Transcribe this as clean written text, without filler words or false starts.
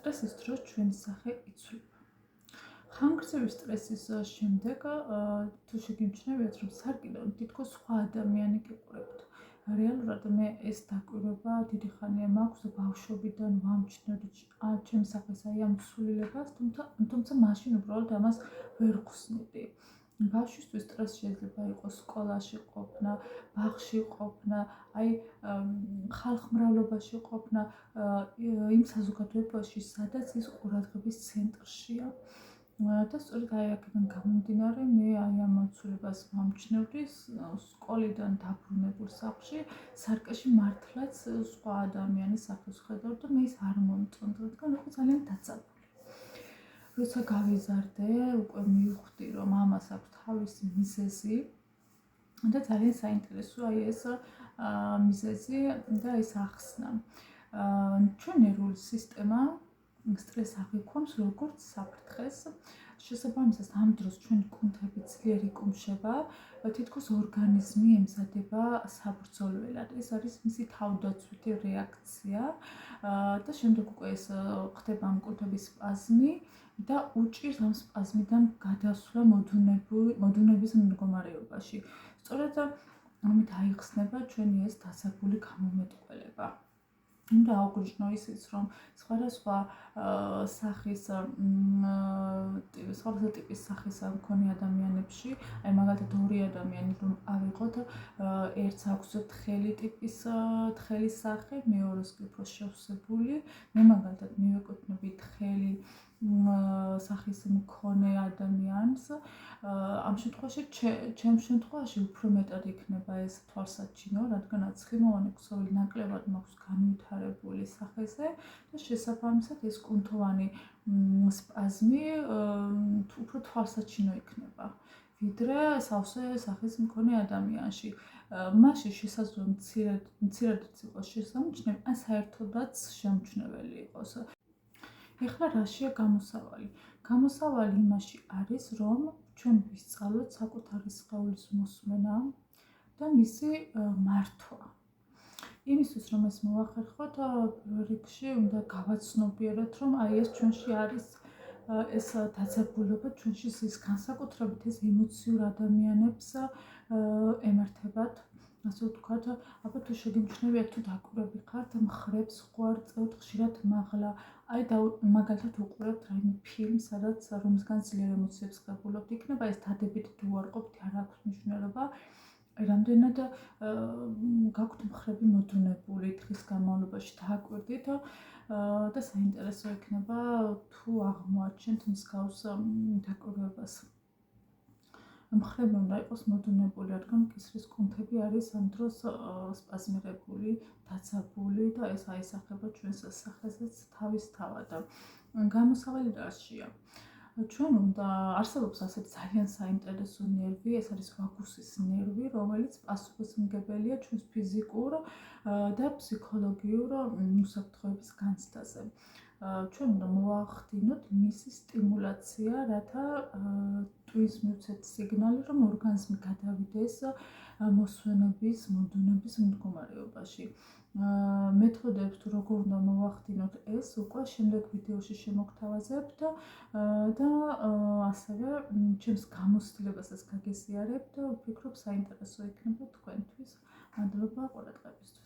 სტრესის დროს ჩვენი სახე იცვლება. ხანგრძლივი სტრესის შემდეგ თუ შეგიმჩნევიათ, რომ სარკინო თითქოს სხვა ადამიანი გიყურებთ. რეალურად მე ეს დაკვირვება დიდი ხანია მაქვს ბავშვობიდან ვამჩნევდი ჩემს სახეს ამ ცვლილებას, თუმცა მაშინ უბრალოდ ამას ვერ ხსნიდი. ბავშვისთვის სტრესი შეიძლება იყოს სკოლაში ყოფნა, ბაღში ყოფნა, ხალხმრავლობაში ყოფნა, იმ საზოგადოებაში, სადაც ის ყურადღების ცენტრშია. და სწორედ აქედან გამომდინარე მე ამ ცვლილებას ვამჩნევდი სკოლიდან დაბრუნებულ სახლში, სარკეში მართლაც სხვა ადამიანის სახეს ვხედავ და მე ის არ მომწონდა, რადგან იყო ძალიან დაწაბული. როცა გავიზარდე, უკვე მივხვდი, რომ ამას აქვს თავისი მიზეზი და ძალიან საინტერესოა ეს მიზეზი და ეს ახსნა. ჩვენ ნერვული სისტემა სტრესს აღიქვამს როგორც საფრთხეს. შესაბამისად, ამ დროს ჩვენი კუნთები ძლიერ იკუმშება, თითქოს ორგანიზმი ემზადება საბრძოლველად. ეს არის მისი თავდაცვითი რეაქცია და შემდეგ უკვე ეს ხდება ამ კუნთების სპაზმი და უჭირს ამ სპაზმიდან გადასვლა მოდუნების მდგომარეობაში. სწორედ ამით აიხსნება ჩვენი ეს დასაგული გამომეტყველება. უნდა აღვნიშნო ისიც, რომ სხვადასხვა სახის სხვადასხვა ტიპის სახის მქონე ადამიანებში, მაგალითად ორი ადამიანი რომ ავიღოთ, ერთს აქვს თხელი ტიპის თხელი სახე, მეორეს კი უფრო შევსებული. მე მაგალითად მივეკუთვნები თხელი სახის მქონე ადამიანს. ამ შემთხვევაში ჩემს შემთხვევაში უფრო მეტად იქნება ეს თვალსაჩინო, რადგანაც ხილოვანი ქსოვილი ნაკლებად მაქვს განვითარებული სახეზე და შესაბამისად ეს კუნთოვანი სპაზმი უფრო თვალსაჩინო იქნება, ვიდრე სავსე სახის მქონე ადამიანში. მასში შესაძლოა მცირედაც იყოს შესამჩნევი, ან საერთოდაც შემჩნეველი იყოს. ეხლა რაშია გამოსავალი? გამოსავალი იმაში არის, რომ ჩვენ ვისწავლოთ საკუთარი სხეულის მოსმენა და მისი მართვა. იმისთვის, რომ ეს მოვახერხოთ, პირველ რიგში უნდა გავაცნობიეროთ, რომ ეს ჩვენში არის ეს დაძაბულობა, ჩვენში ის განსაკუთრებით ეს ემოციურ ადამიანებს ემართებათ. ასე ვთქვათ, აბა თუ შეგიმჩნევიათ, თუ დაკვირვები ხართ, მხრებს ხوار წევთ ხშირად მაღლა. მაგალითად უყურებთ რაიმე ფილმს, სადაც რომისგან ძლიერ ემოციებს ღებულობთ, იქნება ეს დადებითი უარყოფითი, არ აქვს მნიშვნელობა. რამდენად გაქვთ მხრები მოდუნებული დღის განმავლობაში დააკვირდით და საინტერესო იქნება თუ აღმოაჩენთ მსგავს დაკვირვებას. მხრები უნდა იყოს მოდუნებული, რადგან კისრის კუნთები არის ამ დროს სპაზმირებული, დაძაბული და ეს აისახება ჩვენს სახეზეც თავისთავად. გამოსავალი რაშია? ჩვენ უნდა არსებობს ასეთი ძალიან საინტერესო ნერვი, ეს არის ვაგუსის ნერვი, რომელიც პასუხისმგებელია ჩვენს ფიზიკურ და ფსიქოლოგიურ უსაფრთხოების განცდაზე. ჩვენ უნდა მოვახდინოთ მისი სტიმულაცია, რათა ტვინს მივცეთ სიგნალი, რომ ორგანიზმი გადავიდეს მოსვენების, მოდუნების მდგომარეობაში. მეთოდებს თუ როგორ უნდა მოვახდინოთ ეს უკვე შემდეგ ვიდეოში შემოგთავაზებთ და ასევე ჩემს გამოცდილებასაც გაგეზიარებთ და ვფიქრობ საინტერესო იქნება თქვენთვის. მადლობა ყურადღებისთვის.